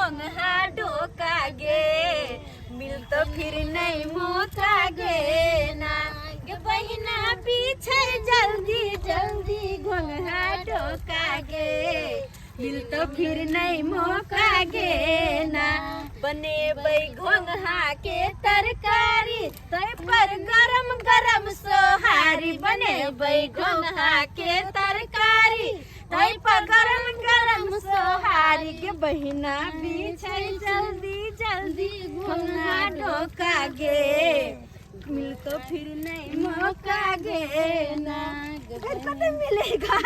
घोंघा ढोका गे, मिल तो फिर नहीं मौका गे ना। गे बहिना पीछे जल्दी जल्दी घोंघा ढोका गे, मिल तो फिर नहीं मौका गे ना। बने घोंघा के तरकारी, तय पर गरम गरम सोहारी। बने घोंघा के तरकारी, तय पर गरम गरम सोहारी। के बहिना पीछे जल्दी जल्दी घोंघा ढोका गे, मिल तो फिर नहीं मौका गे ना। कते मिलेगा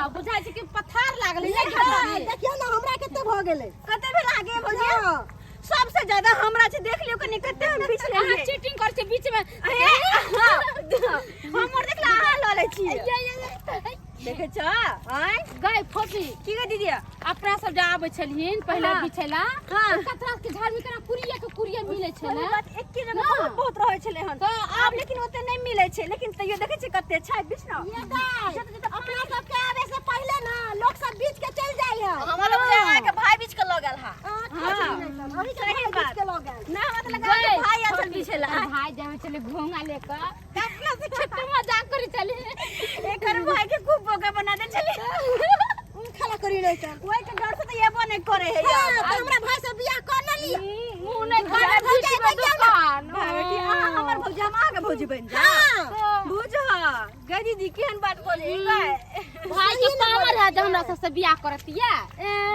बुझा छै कि पथार लागल देखियो ना हमरा कते भ गेलै, कते भी लागे भौजी। सबसे ज्यादा हमरा छै, देख लियो कनी कते हम बीच में चीटिंग कर छै बीच में। हमर देखला अहाँ ल ले छी देखे छ। आय गई फोफी की गे दीदी, अपना सब जा आबै छलहिन पहले हाँ। बिछैला हाँ। कतरा के झाड़ में कना कुरिया के कुरिया मिलै छै वही ना। बात एक के जगह बहुत रहै छले हन। तो आब लेकिन ओते नहीं मिलै छै, लेकिन तइयो देखे छै कते छै बीच ना। ये गाय अपना सब के आवे से पहले ना लोग सब बीच के चल जाय है। हमर बुझा के भाई बीच के लगल हा। अभी से सही बात। बीच के लोग गए ना हमरा तो लगा कि भाई असल बिछेला। भाई जावे चले घोंगा लेकर कतना से छोटे मजाक करी चले। एकर भाई के खूब बोका बना दे चली। खाला करी नहीं था। ओइ के डर से तो ये बने करे है यार। तो हमरा भाई से बियाह कर ना लिया। मुंह नहीं करे बीच में दुकान। बेटी हमर भौजी हम आगे भौजी बन जा। बुझ गई दीदी केहन बात बोली गए। भाई के पावर है जो हमरा से बियाह करतिया।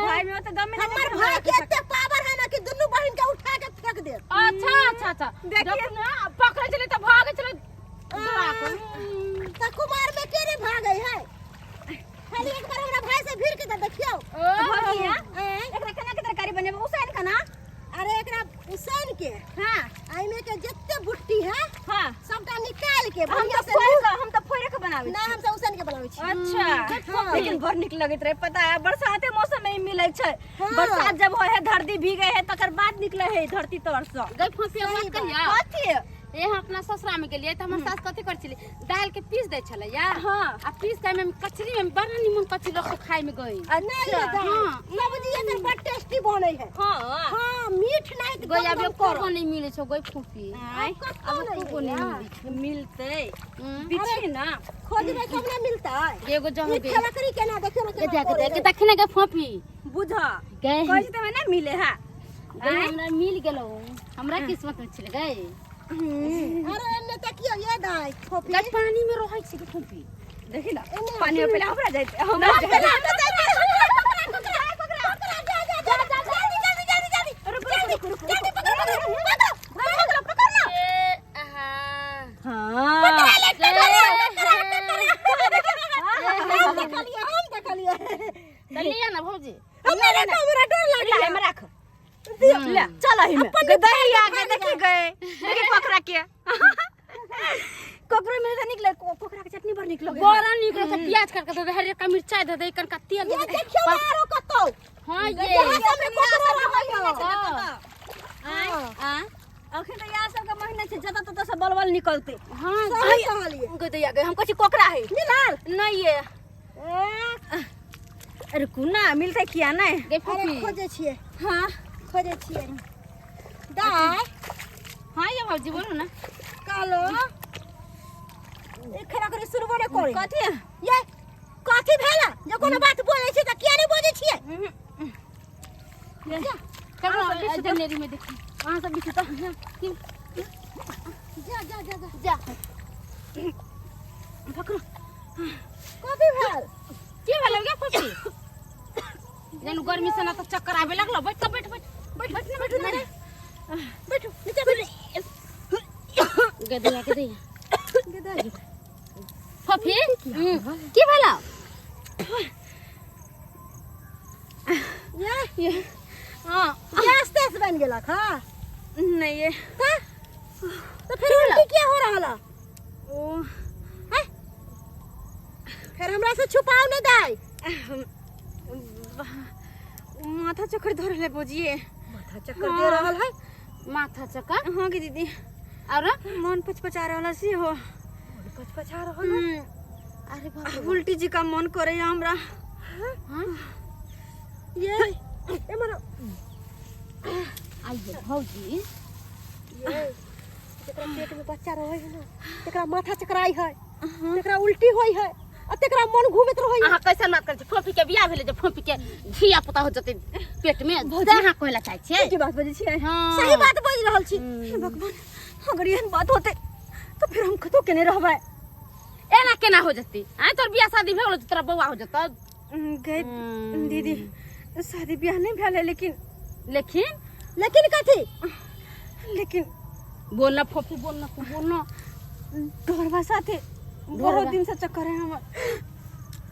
भाई में तो गम में हमर भाई के एते पावर है ना कि दुनू बहन के उठा के फेंक दे। अच्छा देखिए ना पकड़े चले तो भागे चले। त कुमार में केरे भागई है। खाली एक बार हमरा भाई से भिड़ के त देखियो। भौजी एकरा केना के तरकारी बने उसाइन का ना। अरे एकरा उसान के हां आई में के जत्ते बुट्टी है हां सबटा निकाल के हम बढ़िया तो फोड़े के बनावे ना हम सब उसान के बनावे छी। अच्छा लेकिन बड़ निक लगत रहे। पता है बरसाते मौसम में ही मिले छै। हाँ। बरसात जब होय है धरती भीगे है तकर बाद निकले है धरती तर से। गई फसिया मत कहिया। कथी ए हम अपना ससुरा में गेलिए त हमर सास कथि कर छली दाल के पीस दे छले यार। हां आ पीस के में कचरी में बड़ा निमन कचरी रख के खाए में गई। अच्छा हां सब्जी एकर बड़ टेस्टी बनै है। हां हां मीठ नहीं तो गई अब को नहीं मिले छो गई फूफी। अब को नहीं मिलते बिछी ना खोजबे कब ना मिलता है। एगो जगह ई खेला करी केना देखियो ना देख दखने के फूफी बुझा गई कहै त ना मिले है। हमरा मिल गेलो हमरा किस्मत में छले गई। अरे एने तकियो ये दाई खोपी गई पानी में रहै छी के फूफी। देखि ना पानी में पहले हमरा जाइते हमरा चलिए ना भौजी हमरा डर लागला हमरा रख ले चल ही में गदही आ गए देखी गए देखी कोकरा के कोकरा में से निकले कोकरा के चटनी बड़ निकलो बड़ा निकल से प्याज काट के दे हरे का मिर्चाई दे दे कनका तेल दे ये देखियो मारो कतो हां ये यहाँ सब में कोकरा रहै हां अखन तो यार सब का महीना छै जता तता से बलबल निकलते। हां सही कहलिए गदही आ गए हम कहै छी कोकरा है मिलाल नहीं ये अरे कुना मिलते किया नहीं गई अरे फूफी खोजे छिए हां खोजे छिए दाई हां ये भौजी बोलो ना कालो एखरा करे शुरू बड़े करे कथी ये कथी भेला जे कोनो बात बोलै छी त किया नहीं बोलै छिए। करो जनवरी में देखी वहां सब बिछ तो जा जा जा जा जा पकड़ो कथी भेल की भेल गे फूफी जनु गर्मी से ना तो चक्कर आवे लगलो बैठ बैठ बैठ बैठ बैठ ना बैठो नीचे बैठो गदया गदाई फूफी की भेला ये हां गैस तेज बन गेला खा नहीं ये तो फिर उल्टी क्या हो रहा ओ फिर हमरा से छुपाओ नहीं दाई माथा चक्कर धर ले बुझिए माथा चक्कर दे रहल है माथा चक्कर हां की दीदी और मन पचपचा रहल सी हो पचपचा रहल है अरे बाप उल्टी जी का मन करे हमरा हां ये मारो कमाल है भौजी। तेरा पेट में बच्चा रहे है ना, तेरा माथा चकराई है, तेरा उल्टी होई है, और तेरा मन घूमत रहे है। आहा कैसे मत कर फोफी के बियाह भेले जे फोफी के धिया पुता हो जते पेट में जहाँ कहला चाहे छे की बात बजे छी। हाँ। सही बात बोल रहल छी। हे भगवान, अगर एहन बात होते तो फिर हम कतो केने रहबै। एना केना हो जती आ तोर बियाह शादी भेल तो तोरा बौआ हो जत गए दीदी, शादी ब्याह नहीं भेल है, लेकिन लेकिन कथी, लेकिन बोलना फोफी बोलना तू बोलना ढोरवा साथे बहुत दिन से चक्कर है हमर।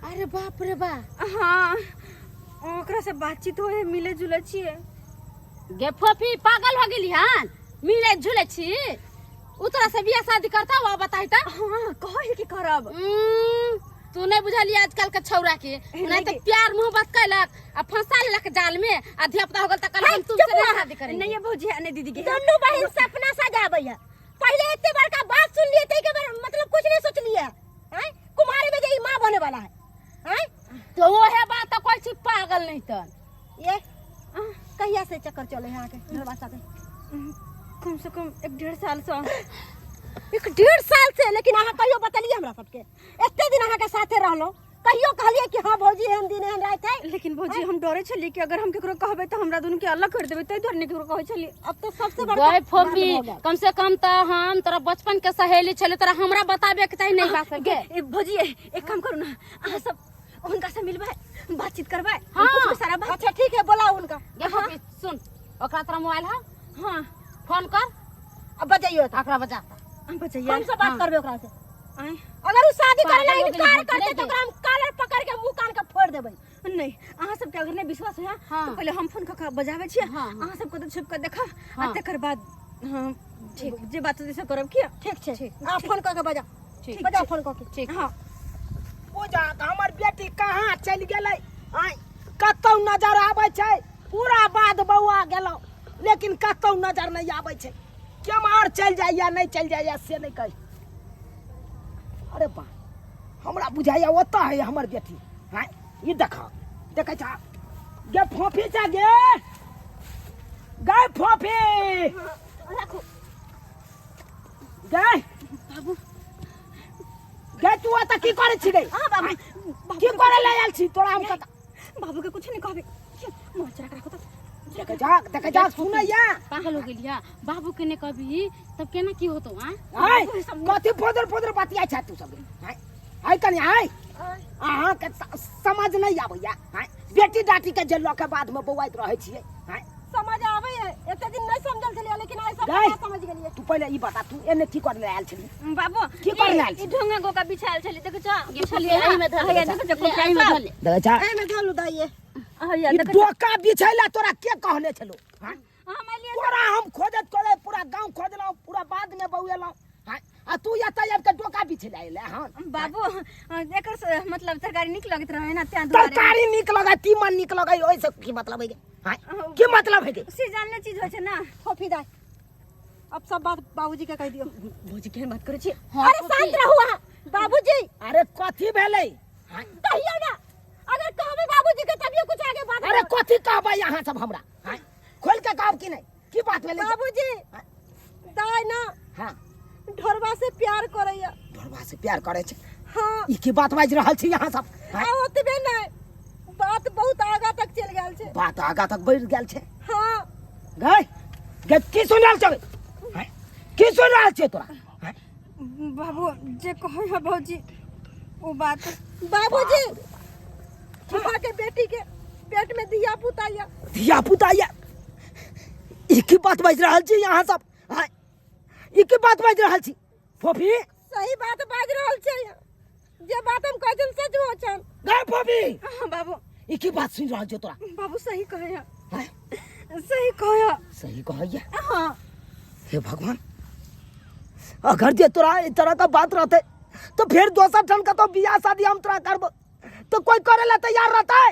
अरे बाप रे बा। हाँ, ओकरा से बातचीत होए, मिले जुले छिए। गे फोफी पागल हो गेली हन, मिले झुले छी उतरा से बियाह शादी करता हुआ बताई त। हाँ, कहे की करब। तू नहीं बुझली आजकल के छौरा के नहीं तो प्यार मोहब्बत कैलक आ फंसा लेलक जाल में आ धियापुता हो गल त कल हम तुमसे नहीं शादी करेंगे। नहीं ये भौजी है, नहीं दीदी के दोनों बहन सपना सजाबै है। पहले इतने बड़का बात सुन लिए थे कि मतलब कुछ नहीं सोच लिया हैं, कुमारी में जे मां बने वाला है हैं। तो वो है बात तो कोई चीज पागल नहीं त ये कहिया से चक्कर चले है आके घरवा साथे? कम से कम 1.5 साल से। 1.5 साल से? लेकिन अहाँ कहियो बतलिए हमरा सबके, एते दिन अहाँ के साथे रहलो, कहियो कहलिए कि हां भौजी हम दिन हम रात है। लेकिन भौजी हम डरे छली कि अगर हम केकरो कहबै त हमरा दुनु के अलग कर देबै, तै डर नहीं केकरो कहै छली। अब तो सबसे बड़का गए फोफी कम से कम त हम तोरा बचपन के सहेली छले, तोरा हमरा बताबे के चाहिए नहीं बात के। भौजी एक काम करू ना, अहाँ सब उनका से मिलबै, बातचीत करबै। हाँ। कुछ सारा बात। अच्छा ठीक है, बुलाओ उनका। गे फोफी सुन, ओकरा तोरा मोबाइल है? हां, फोन कर, अब बजाइयो त ओकरा बजा बजाइए, हम से बात करबे ओकरा से। अगर उ शादी करे ला इनकार करते तो ओकरा हम कालर पकड़ के मुंह कान के फोड़ देबै। नहीं, अहाँ सबके अगर नहीं विश्वास है तो पहले हम फोन क बजाबै छियै, अहाँ सबके तो छुप के देखा, आ तकर बाद हां ठीक जे बात जैसे करब की। ठीक छै, आ फोन क के बजा। ठीक, बजा फोन क के। ठीक, हां। ओ जा हमर बेटी कहाँ चल गेलै, आइ कतौ नजर आबै छै, पूरा बाद बौआ गेलौ लेकिन कतौ नजर नहीं आबै छै। केम्हर चल जाइया नहीं चल जाइया से नहीं कही। अरे बा, हमरा बुझाइया ओतऽ है हमर बेटी। हां ई देखे छा गे फोफी छा गे फोफी राखो गे बाबू। गे तू ओतऽ की करै छी गे? हां बाबू, की करे ले आयल छी तोरा? हम कत बाबू के कुछ नहीं कहबे, मोच राखो तो। देखे जा सुनैया। पागल हो गेली है बाबू के ने कभी तब केना की होतो हां? हाय कथि फोदर बतिया छ तू सब? हाय हाय कनी हाय अहाँ के समझ नहीं आबैया। हाय बेटी डाटी के जेलो के बाद में बौआइत रहै छियै। हाय समझ आबै है, एते दिन नहीं समझल छलिए, लेकिन आइ सब समझ गेलिए। तू पहले ई बता, तू एने की करे ले आयल छली? बाबू की करे ले आयल ई ढोंगा गोका बिछायल छली, देखो छ छलिए एही में धर, एही में धर ले। देखे जा एही में धलु दाइए। हइया ई देखो डोका बिछैला तोरा के कहले छलो? हां हम लिए तोरा हम खोजत करे पूरा गांव खोजलौ, पूरा बाद में बौएलौ। हां आ तू या तब के डोका बिछैला एले? हां बाबू एकर मतलब तरकारी निक लगत रहे ना, त्या दुआरे तरकारी निक लगे, तीमन निक लगे, ओइ से की मतलब है गे? हां की मतलब है गे? सीजन चीज होय छै ना। फोफी दाई, अब सब बात बाबूजी के कह दियो। बाबूजी के बात करे छी। अरे शांत रहू अहाँ बाबूजी। अरे कथि भेलै? हां कहियो ना, अगर कहबे बाबूजी के तभियो कुछ आगे बात। अरे कथि कहबै यहाँ सब हमरा? हां खोल के कहब कि नहीं? की बात भेलै? बाबूजी दाई ना हां ढोरवा से प्यार करैया। ढोरवा से प्यार करे छै? हां ई की बात बाज रहल छी यहाँ सब? आ ओतबे नहीं, बात बहुत आगा तक चल गेल छै। बात आगा तक बढ़ गेल छै? हां गए गे की सुन रहल छै? हां की सुन रहल छै तोरा? हां बाबू जे कहै है भौजी वो बात। बाबूजी अहाँ के बेटी के पेट में धिया पुता या। धिया पुता या? ई की बात बाज रहल छी यहाँ सब? हां ई की बात बाज रहल छी? फोफी सही बात बाज रहल छै, जे बात हम कहै छी सच हो छन। गए फोफी हां बाबू, ई की बात सुन रहल छै तोरा? बाबू सही कहै है, हां सही कहै है। सही कहैया? हां हे भगवान, अगर जे तोरा इस तरह का बात रहते तो फिर दोसर ठन का तो बियाह शादी हम तोरा करब तो कोई करे ला तैयार रहता है?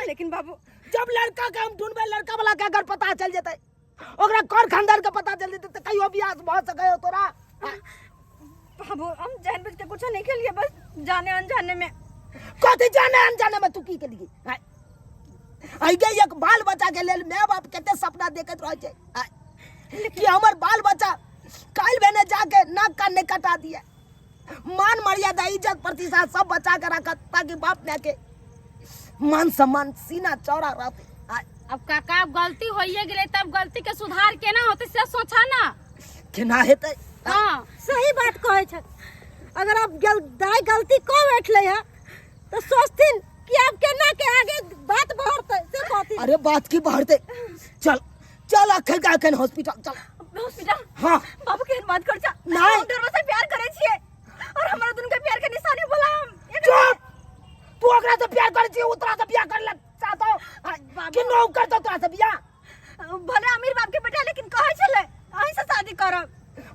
लेकिन बाबू जब लड़का के हम ढूंढबे, लड़का वाला के अगर पता चल जेते, ओकरा कर खानदान के पता चल जेते तो कहियो बियाह भ सके हो तोरा? बाबू हम जानबूझ के कुछ नहीं खेलिए, बस जाने अनजाने में। कथि जाने अनजाने में तू की के लिए? आई के एक बाल बच्चा के लेल माय बाप केते सपना देखत रह छै। कि हमार बाल बच्चा काल बहने जाके नाक कान ने कटा दिया। मान मर्यादा इज्जत प्रतिष्ठा सब बचा के रखा ताकि बाप ने के मान सम्मान सीना चौड़ा रहते। अब काका अब गलती होइए गेले तब गलती के सुधार केना होते से सोचा ना केना हेतै। हां सही बात कहे छ। अगर आप दाई गलती को बैठले है तो सोचथिन कि आप केना के आगे बात बढ़ते से कहती। अरे बात की बढ़ते। चल चल अखन का अखन हॉस्पिटल चल। हॉस्पिटल हां बाबू के बात कर जा नहीं। हम डरवा से प्यार करे छिए और हमरा दुन के प्यार के निशानी बोला हम चुप। तू ओकरा से प्यार करे छी उतरा से प्यार कर ले चाहतो कि नो कर तो तोरा से बियाह। भले अमीर बाप के बेटा लेकिन कहे चले अहीं से शादी करब।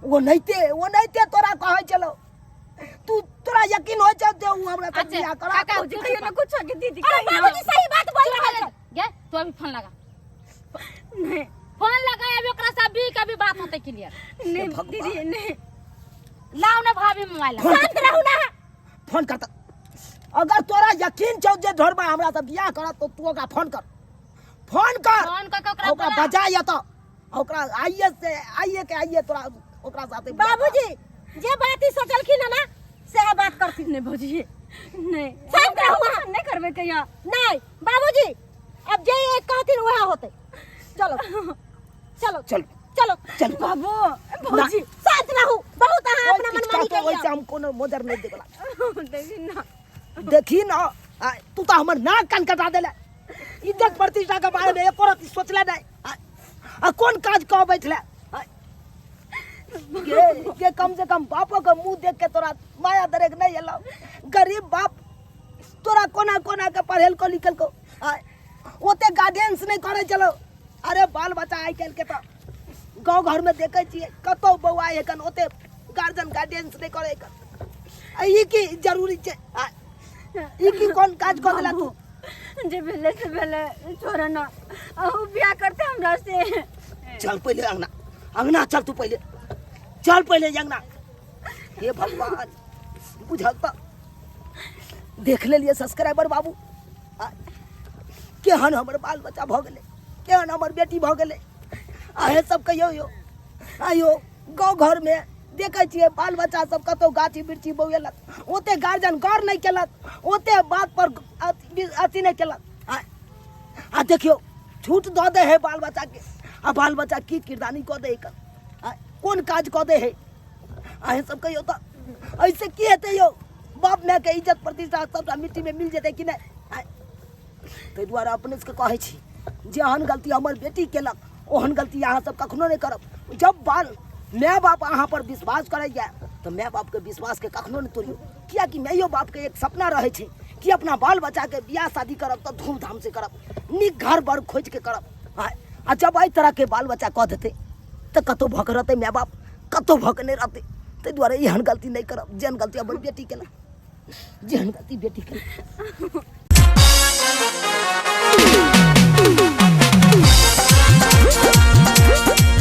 वो नहीं ते तोरा कहे चलो तू तोरा यकीन हो जाते हूं हमरा से अच्छा, बियाह करा। काका, बाबूजी कहियो ना कुछ के दीदी अरे कहियो बाबूजी सही बात बोल रहे हैं। गे तू अभी फोन लगा नहीं फोन लगा अभी ओकरा से भी कभी बात होते क्लियर नहीं दीदी नहीं लाओ ना भाभी मोबाइल शांत रहू ना। फोन करता। अगर तोरा यकीन छौ जे ढोरबा हमरा से बियाह करत तो तू ओकरा फोन कर। फोन कर फोन करके ओकरा ओकरा बोला बजा या तो ओकरा आइए तोरा ओकरा साथे बाबूजी जे बात ही सोचलखिन ना से बात करथिन। नहीं भौजी नहीं शांत रहू ना। नहीं करबे कहिया नहीं बाबूजी अब जे एक कहथिन वह होते। चलो चलो चल चलो चल बाबू भौजी शांत रहू। बहुत अहाँ अपना मनमानी तो वैसे करिया। हम कोनो मोजर नहीं देबला। देखी ना देखी ना तू तो हमर नाक कान कटा देले। इज्जत प्रतिष्ठा के बारे में एको रति सोचले नहीं। आ कौन काज कह बैठले के कम से कम बापो के मुंह देख के तोरा माया दरेक नहीं एलो। गरीब बाप तोरा कोना कोना के पढ़ेल को लिखल को ओते गार्डियंस नहीं करे चलो। अरे बाल बच्चा आई कल के तो गांव घर में देखे छिए कतो बौआ एकन ओते गार्जियन गार्डियंस नहीं करे कन। ई की जरूरी छे ई की कौन काज कर देला तू। जे पहले से पहले छोरा ना अहू बियाह करते हमरा से। चल पहले अंगना चल तू पहले चल पहले अंगना। हे भगवान बुझल तो देख ले लिए सब्सक्राइबर बाबू केहन हमर बाल बच्चा भ गेले केहन हमर बेटी भ गेले। आहे सब कहियो यो आयो गांव घर में देखे छिए बाल बच्चा सब कतो गाछी बिरछी बौएलक ओते गार्जियन गौर नहीं केलक ओते बात पर अथी नहीं केलक। आ देखियो छूट दो दे है बाल बच्चा के। आ बाल बच्चा की किरदानी कह दे कौन काज कह दे है। आहे सब कहियो तो ऐसे की हेते यो बाप माय के इज्जत प्रतिष्ठा सब मिट्टी में मिल जेते कि नहीं। तै द्वारा अपने से कहे छी जेहन गलती हमर बेटी केलक ओहन गलती अहाँ सब कखनो नहीं करब। जब बाल माय बाप अहाँ पर विश्वास करैया तो माय बाप के विश्वास के कखनो नहीं तोड़ियो। किया कि मायो बाप के एक सपना रहे छै कि अपना बाल बच्चा के बियाह शादी करब तो धूमधाम से करब नीक घर बर खोज के करब। आ जब एहि तरह के बाल बच्चा कह देते तो कतो भक रहते माय बाप कतो भक नहीं रहते। ताहि दुआरे एहन गलती नहीं करब जेहन गलती हमर बेटी केला जेहन गलती बेटी केला।